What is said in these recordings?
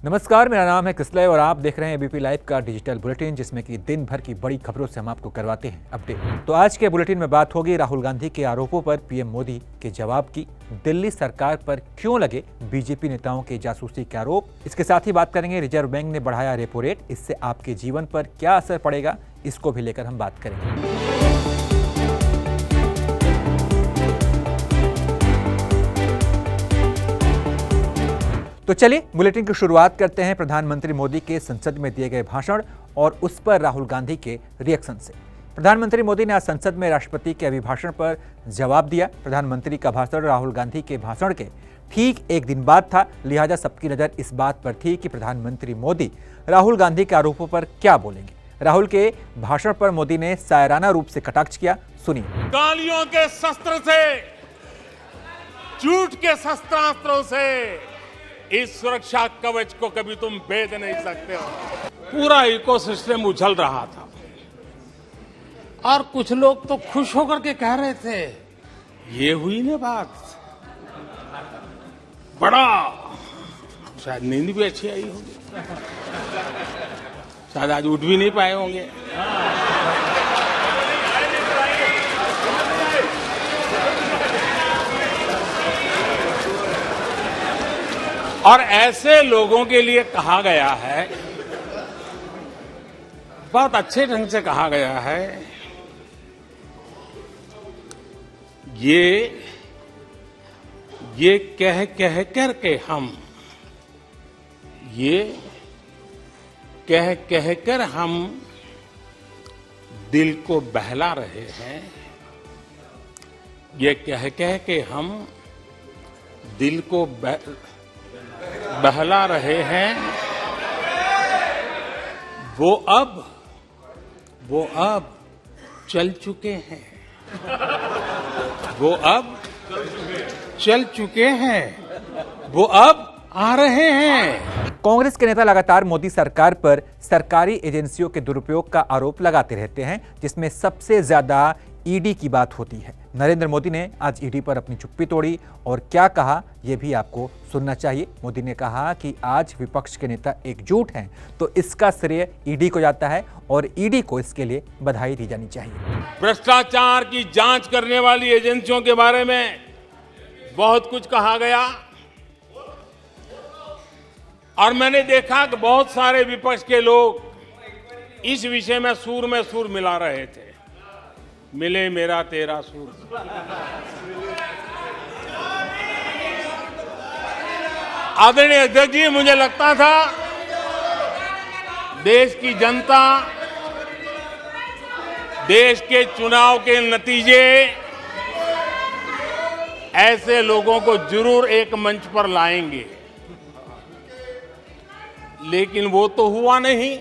नमस्कार, मेरा नाम है किसलय और आप देख रहे हैं एबीपी लाइव का डिजिटल बुलेटिन, जिसमें कि दिन भर की बड़ी खबरों से हम आपको करवाते हैं अपडेट। तो आज के बुलेटिन में बात होगी राहुल गांधी के आरोपों पर पीएम मोदी के जवाब की, दिल्ली सरकार पर क्यों लगे बीजेपी नेताओं के जासूसी के आरोप। इसके साथ ही बात करेंगे रिजर्व बैंक ने बढ़ाया रेपो रेट, इससे आपके जीवन पर क्या असर पड़ेगा, इसको भी लेकर हम बात करेंगे। तो चलिए बुलेटिन की शुरुआत करते हैं प्रधानमंत्री मोदी के संसद में दिए गए भाषण और उस पर राहुल गांधी के रिएक्शन से। प्रधानमंत्री मोदी ने आज संसद में राष्ट्रपति के अभिभाषण पर जवाब दिया। प्रधानमंत्री का भाषण राहुल गांधी के भाषण के ठीक एक दिन बाद था, लिहाजा सबकी नजर इस बात पर थी कि प्रधानमंत्री मोदी राहुल गांधी के आरोपों पर क्या बोलेंगे। राहुल के भाषण पर मोदी ने शायराना रूप से कटाक्ष किया, सुनिए। गालियों के शस्त्र से, झूठ के शस्त्रास्त्रों से इस सुरक्षा कवच को कभी तुम भेद नहीं सकते हो। पूरा इकोसिस्टम उछल रहा था और कुछ लोग तो खुश होकर के कह रहे थे, ये हुई ना बात, बड़ा शायद नींद भी अच्छी आई होगी, शायद आज उठ भी नहीं पाए होंगे। और ऐसे लोगों के लिए कहा गया है, बहुत अच्छे ढंग से कहा गया है, ये कह करके हम, ये कह कर हम दिल को बहला रहे हैं, ये कह के हम दिल को बहला रहे हैं। वो अब चल चुके हैं, वो अब चल चुके हैं, वो अब आ रहे हैं। कांग्रेस के नेता लगातार मोदी सरकार पर सरकारी एजेंसियों के दुरुपयोग का आरोप लगाते रहते हैं, जिसमें सबसे ज्यादा ईडी की बात होती है। नरेंद्र मोदी ने आज ईडी पर अपनी चुप्पी तोड़ी और क्या कहा यह भी आपको सुनना चाहिए। मोदी ने कहा कि आज विपक्ष के नेता एकजुट हैं तो इसका श्रेय ईडी को जाता है और ईडी को इसके लिए बधाई दी जानी चाहिए। भ्रष्टाचार की जांच करने वाली एजेंसियों के बारे में बहुत कुछ कहा गया और मैंने देखा कि बहुत सारे विपक्ष के लोग इस विषय में सुर मिला रहे थे। मिले मेरा तेरा सुर। आदरणीय अध्यक्ष जी, मुझे लगता था देश की जनता, देश के चुनाव के नतीजे ऐसे लोगों को जरूर एक मंच पर लाएंगे, लेकिन वो तो हुआ नहीं।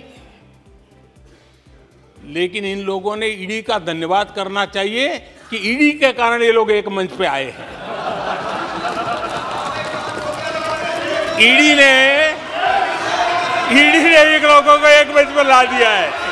लेकिन इन लोगों ने ईडी का धन्यवाद करना चाहिए कि ईडी के कारण ये लोग एक मंच पे आए हैं। ईडी ने इन लोगों को एक मंच पर ला दिया है।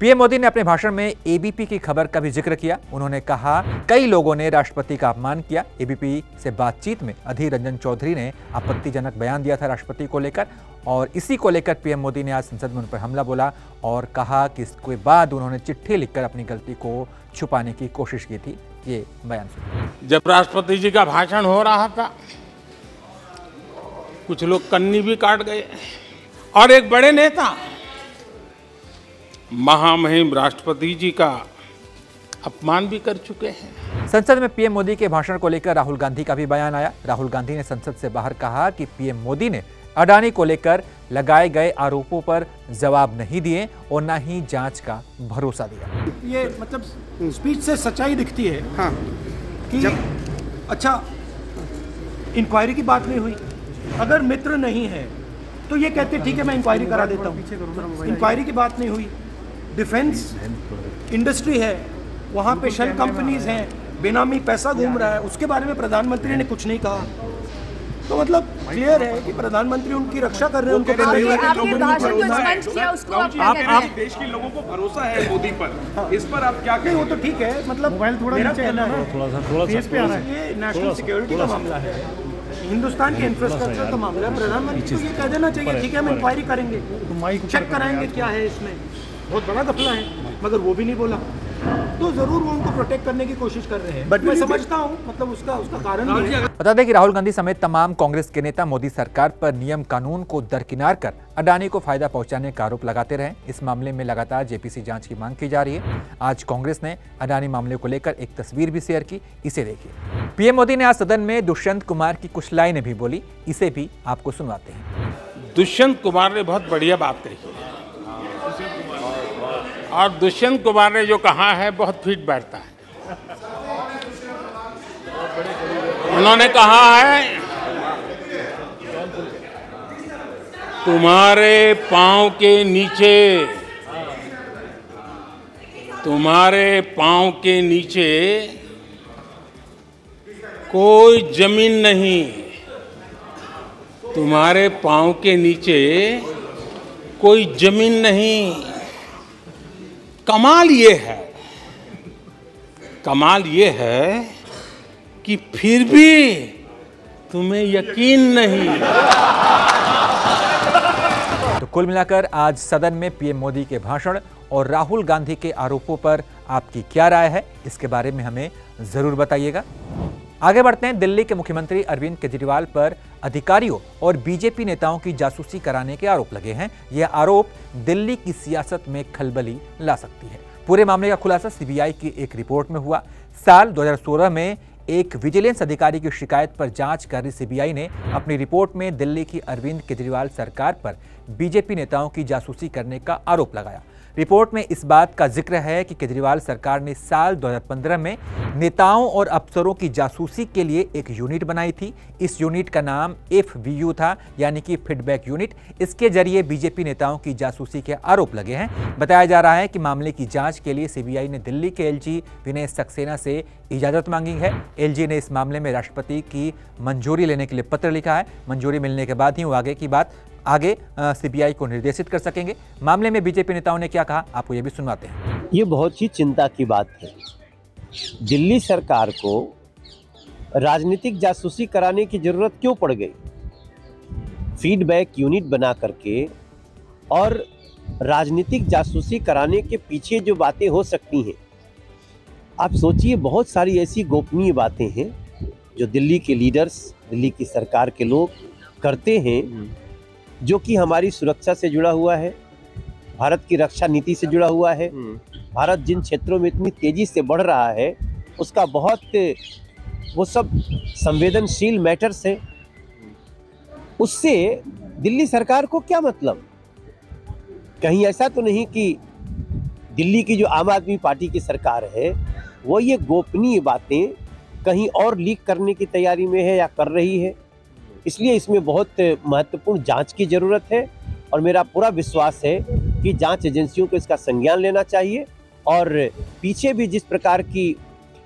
पीएम मोदी ने अपने भाषण में एबीपी की खबर का भी जिक्र किया। उन्होंने कहा कई लोगों ने राष्ट्रपति का अपमान किया। एबीपी से बातचीत में अधीर रंजन चौधरी ने आपत्तिजनक बयान दिया था राष्ट्रपति को लेकर, और इसी को लेकर पीएम मोदी ने आज संसद में उन पर हमला बोला और कहा कि इसके बाद उन्होंने चिट्ठी लिखकर अपनी गलती को छुपाने की कोशिश की थी। ये बयान सुनिए। जब राष्ट्रपति जी का भाषण हो रहा था, कुछ लोग कन्नी भी काट गए और एक बड़े नेता महामहिम राष्ट्रपति जी का अपमान भी कर चुके हैं। संसद में पीएम मोदी के भाषण को लेकर राहुल गांधी का भी बयान आया। राहुल गांधी ने संसद से बाहर कहा कि पीएम मोदी ने अडानी को लेकर लगाए गए आरोपों पर जवाब नहीं दिए और न ही जांच का भरोसा दिया। ये मतलब स्पीच से सच्चाई दिखती है। हाँ, कि अच्छा इंक्वायरी की बात नहीं हुई, अगर मित्र नहीं है तो ये कहते ठीक है मैं इंक्वायरी करा देता हूँ। इंक्वायरी की बात नहीं हुई। डिफेंस इंडस्ट्री है, वहाँ पे शेल कंपनीज हैं, बेनामी पैसा घूम रहा है, उसके बारे में प्रधानमंत्री ने कुछ नहीं कहा। तो मतलब क्लियर है कि प्रधानमंत्री उनकी रक्षा कर रहे हैं, उनको आप देश के लोगों को भरोसा है मोदी पर, इस पर आप क्या कहें? वो तो ठीक है, मतलब मेरा कहना है ये नेशनल सिक्योरिटी का मामला है। हिंदुस्तान के इंफ्रास्ट्रक्चर का मामला है, प्रधानमंत्री को ये कह देना चाहिए ठीक है हम इंक्वायरी करेंगे, चेक कराएंगे क्या है इसमें, बहुत बड़ा घपला है, मगर वो भी नहीं बोला। तो जरूर वो उनको प्रोटेक्ट करने की कोशिश कर रहे हैं, बट मैं समझता हूँ मतलब उसका कारण भी है। बता दें कि राहुल गांधी समेत तमाम कांग्रेस के नेता मोदी सरकार पर नियम कानून को दरकिनार कर अडानी को फायदा पहुंचाने का आरोप लगाते रहे। इस मामले में लगातार जेपीसी जांच की मांग की जा रही है। आज कांग्रेस ने अडानी मामले को लेकर एक तस्वीर भी शेयर की, इसे देखिए। पीएम मोदी ने आज सदन में दुष्यंत कुमार की कुछ लाइनें भी बोली, इसे भी आपको सुनवाते हैं। दुष्यंत कुमार ने बहुत बढ़िया बात कही है और दुष्यंत कुमार ने जो कहा है बहुत फिट बैठता है। उन्होंने कहा है तुम्हारे पांव के नीचे कोई जमीन नहीं, तुम्हारे पांव के नीचे कोई जमीन नहीं। कमाल ये है कि फिर भी तुम्हें यकीन नहीं। तो कुल मिलाकर आज सदन में पीएम मोदी के भाषण और राहुल गांधी के आरोपों पर आपकी क्या राय है, इसके बारे में हमें जरूर बताइएगा। आगे बढ़ते हैं। दिल्ली के मुख्यमंत्री अरविंद केजरीवाल पर अधिकारियों और बीजेपी नेताओं की जासूसी कराने के आरोप लगे हैं। यह आरोप दिल्ली की सियासत में खलबली ला सकती है। पूरे मामले का खुलासा सीबीआई की एक रिपोर्ट में हुआ। साल 2016 में एक विजिलेंस अधिकारी की शिकायत पर जांच कर रही सीबीआई ने अपनी रिपोर्ट में दिल्ली की अरविंद केजरीवाल सरकार पर बीजेपी नेताओं की जासूसी करने का आरोप लगाया। रिपोर्ट में इस बात का जिक्र है कि केजरीवाल सरकार ने साल 2015 में नेताओं और अफसरों की जासूसी के लिए एक यूनिट बनाई थी। इस यूनिट का नाम FVU था, यानी कि फीडबैक यूनिट। इसके जरिए बीजेपी नेताओं की जासूसी के आरोप लगे हैं। बताया जा रहा है कि मामले की जांच के लिए सीबीआई ने दिल्ली के LG विनय सक्सेना से इजाजत मांगी है। LG ने इस मामले में राष्ट्रपति की मंजूरी लेने के लिए पत्र लिखा है। मंजूरी मिलने के बाद ही वो आगे सीबीआई को निर्देशित कर सकेंगे। मामले में बीजेपी नेताओं ने क्या कहा, आपको ये भी सुनवाते हैं। ये बहुत ही चिंता की बात है। दिल्ली सरकार को राजनीतिक जासूसी कराने की जरूरत क्यों पड़ गई? फीडबैक यूनिट बना करके और राजनीतिक जासूसी कराने के पीछे जो बातें हो सकती हैं, आप सोचिए, बहुत सारी ऐसी गोपनीय बातें हैं जो दिल्ली के लीडर्स, दिल्ली की सरकार के लोग करते हैं, जो कि हमारी सुरक्षा से जुड़ा हुआ है, भारत की रक्षा नीति से जुड़ा हुआ है। भारत जिन क्षेत्रों में इतनी तेजी से बढ़ रहा है, उसका वो सब संवेदनशील मैटर्स है। उससे दिल्ली सरकार को क्या मतलब? कहीं ऐसा तो नहीं कि दिल्ली की जो आम आदमी पार्टी की सरकार है वो ये गोपनीय बातें कहीं और लीक करने की तैयारी में है या कर रही है? इसलिए इसमें बहुत महत्वपूर्ण जांच की जरूरत है और मेरा पूरा विश्वास है कि जांच एजेंसियों को इसका संज्ञान लेना चाहिए। और पीछे भी जिस प्रकार की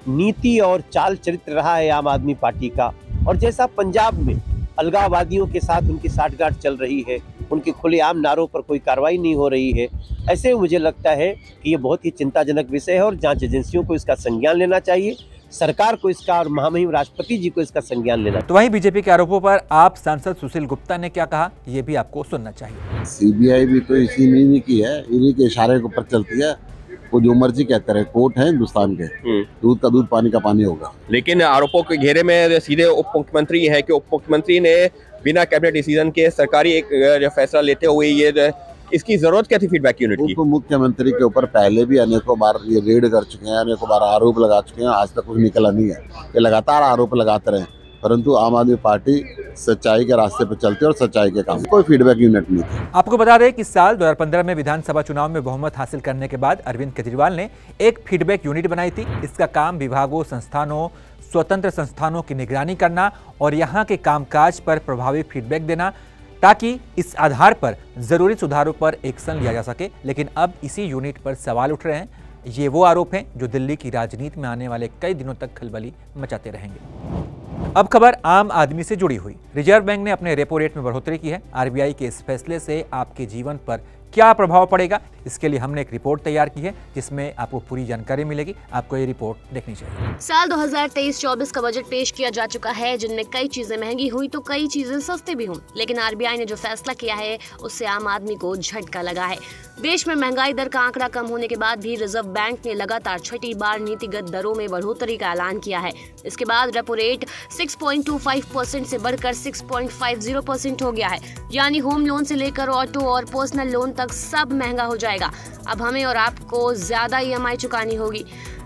नीति और चाल चरित्र रहा है आम आदमी पार्टी का, और जैसा पंजाब में अलगाववादियों के साथ उनकी साठगांठ चल रही है, उनके खुलेआम नारों पर कोई कार्रवाई नहीं हो रही है, ऐसे मुझे लगता है कि ये बहुत ही चिंताजनक विषय है और जांच एजेंसियों को इसका संज्ञान लेना चाहिए, सरकार को इसका और महामहिम राष्ट्रपति जी को इसका संज्ञान लेना। तो वहीं बीजेपी के आरोपों पर आप सांसद सुशील गुप्ता ने क्या कहा, ये भी आपको सुनना चाहिए। सीबीआई भी तो इसी नहीं की है, इन्हीं के इशारे के ऊपर चलती है। वो जो मर्जी कहते रहे, कोर्ट है हिंदुस्तान के, दूध का दूध पानी का पानी होगा। लेकिन आरोपों के घेरे में सीधे उप मुख्यमंत्री है कि उप मुख्यमंत्री ने बिना कैबिनेट डिसीजन के सरकारी एक फैसला लेते हुए ये इसकी जरूरत क्या थी फीडबैक यूनिट की? उप मुख्यमंत्री के ऊपर पहले भी अनेकों बार ये रेड कर चुके हैं, अनेकों बार आरोप लगा चुके हैं, आज तक कुछ निकला नहीं है। ये लगातार आरोप लगाते रहे, परंतु आम आदमी पार्टी सच्चाई के रास्ते पर चलती है और सच्चाई के काम। कोई फीडबैक यूनिट नहीं थी। आपको बता दें कि साल 2015 में विधानसभा चुनाव में बहुमत हासिल करने के बाद अरविंद केजरीवाल ने एक फीडबैक यूनिट बनाई थी। इसका काम विभागों, संस्थानों, स्वतंत्र संस्थानों की निगरानी करना और यहाँ के कामकाज पर प्रभावी फीडबैक देना, ताकि इस आधार पर जरूरी सुधारों पर एक्शन लिया जा सके। लेकिन अब इसी यूनिट पर सवाल उठ रहे हैं। ये वो आरोप हैं जो दिल्ली की राजनीति में आने वाले कई दिनों तक खलबली मचाते रहेंगे। अब खबर आम आदमी से जुड़ी हुई। रिजर्व बैंक ने अपने रेपो रेट में बढ़ोतरी की है। आरबीआई के इस फैसले से आपके जीवन पर क्या प्रभाव पड़ेगा, इसके लिए हमने एक रिपोर्ट तैयार की है जिसमें आपको पूरी जानकारी मिलेगी। आपको ये रिपोर्ट देखनी चाहिए। साल 2023-24 का बजट पेश किया जा चुका है, जिनमें कई चीजें महंगी हुई तो कई चीजें सस्ती भी हुई, लेकिन आरबीआई ने जो फैसला किया है उससे आम आदमी को झटका लगा है। देश में महंगाई दर का आंकड़ा कम होने के बाद भी रिजर्व बैंक ने लगातार छठी बार नीतिगत दरों में बढ़ोतरी का ऐलान किया है। इसके बाद रेपो रेट 6.25% से बढ़कर 6.50% हो गया है, यानी होम लोन से लेकर ऑटो और पर्सनल लोन तक सब महंगा हो जाएगा। अब हमें और आपको ज्यादा ईएमआई चुकानी होगी।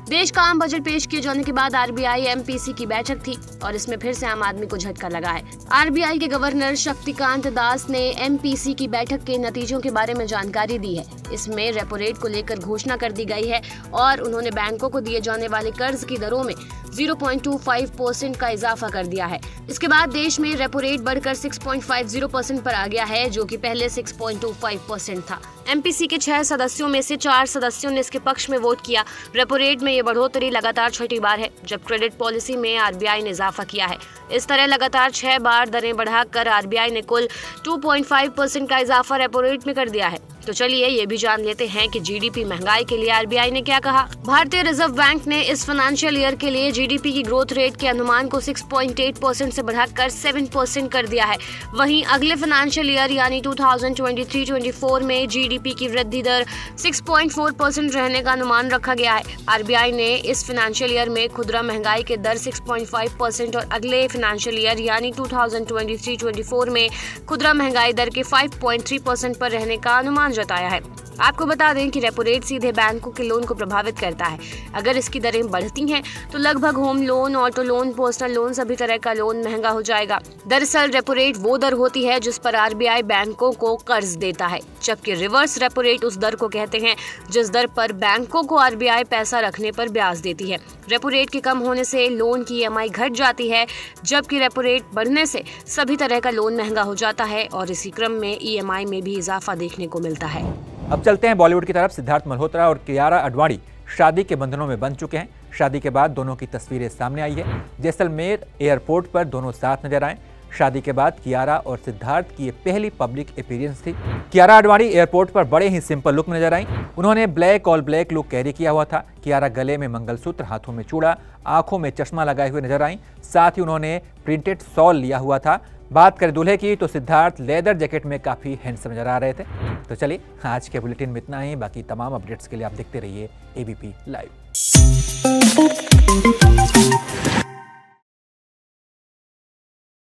देश का आम बजट पेश किए जाने के बाद आरबीआई एमपीसी की बैठक थी और इसमें फिर से आम आदमी को झटका लगा है। आरबीआई के गवर्नर शक्तिकांत दास ने एमपीसी की बैठक के नतीजों के बारे में जानकारी दी है। इसमें रेपो रेट को लेकर घोषणा कर दी गई है और उन्होंने बैंकों को दिए जाने वाले कर्ज की दरों में 0.25% का इजाफा कर दिया है। इसके बाद देश में रेपो रेट बढ़कर 6.50% पर आ गया है, जो कि पहले 6.25% था। एमपीसी के 6 सदस्यों में से 4 सदस्यों ने इसके पक्ष में वोट किया। रेपो रेट में ये बढ़ोतरी लगातार छठी बार है जब क्रेडिट पॉलिसी में आरबीआई ने इजाफा किया है। इस तरह लगातार 6 बार दरें बढ़ाकर आरबीआई ने कुल 2.5% का इजाफा रेपो रेट में कर दिया है। तो चलिए ये भी जान लेते हैं कि जीडीपी महंगाई के लिए आरबीआई ने क्या कहा। भारतीय रिजर्व बैंक ने इस फाइनेंशियल ईयर के लिए जीडीपी की ग्रोथ रेट के अनुमान को 6.8% से बढ़ाकर 7% कर दिया है। वहीं अगले फाइनेंशियल ईयर यानी 2023-24 में जीडीपी की वृद्धि दर 6.4% रहने का अनुमान रखा गया है। आरबीआई ने इस फाइनेंशियल ईयर में खुदरा महंगाई के दर 6.5% और अगले फाइनेंशियल ईयर यानी 2023-24 में खुदरा महंगाई दर के 5.3% पर रहने का अनुमान जताया है। आपको बता दें कि रेपो रेट सीधे बैंकों के लोन को प्रभावित करता है। अगर इसकी दरें बढ़ती हैं तो लगभग home loan, auto loan, personal loan सभी तरह का लोन महंगा हो जाएगा। दरअसल रेपो रेट वो दर होती है जिस पर आरबीआई बैंकों को कर्ज देता है, जबकि रिवर्स रेपो रेट उस दर को कहते हैं जिस दर पर बैंकों को आरबीआई पैसा रखने पर ब्याज देती है। रेपो रेट के कम होने से लोन की ईएमआई घट जाती है, जबकि रेपो रेट बढ़ने से सभी तरह का लोन महंगा हो जाता है और इसी क्रम में ईएमआई में भी इजाफा देखने को मिलता है। अब चलते हैं बॉलीवुड की तरफ। सिद्धार्थ मल्होत्रा और कियारा आडवाणी शादी के बंधनों में बंध चुके हैं। शादी के बाद दोनों की तस्वीरें सामने आई है। जैसलमेर एयरपोर्ट पर दोनों साथ नजर आए। शादी के बाद कियारा और सिद्धार्थ की ये पहली पब्लिक अपीयरेंस थी। कियारा आडवाणी एयरपोर्ट पर बड़े ही सिंपल लुक में नजर आई। उन्होंने black all black look carry किया हुआ था। कियारा गले में मंगलसूत्र, हाथों में चूड़ा, आंखों में चश्मा लगाए हुए नजर आई। साथ ही उन्होंने प्रिंटेड शॉल लिया हुआ था। बात करें दूल्हे की तो सिद्धार्थ लेदर जैकेट में काफी हैंडसम नजर आ रहे थे। तो चलिए आज के बुलेटिन में इतना ही। बाकी तमाम अपडेट्स के लिए आप देखते रहिए एबीपी लाइव।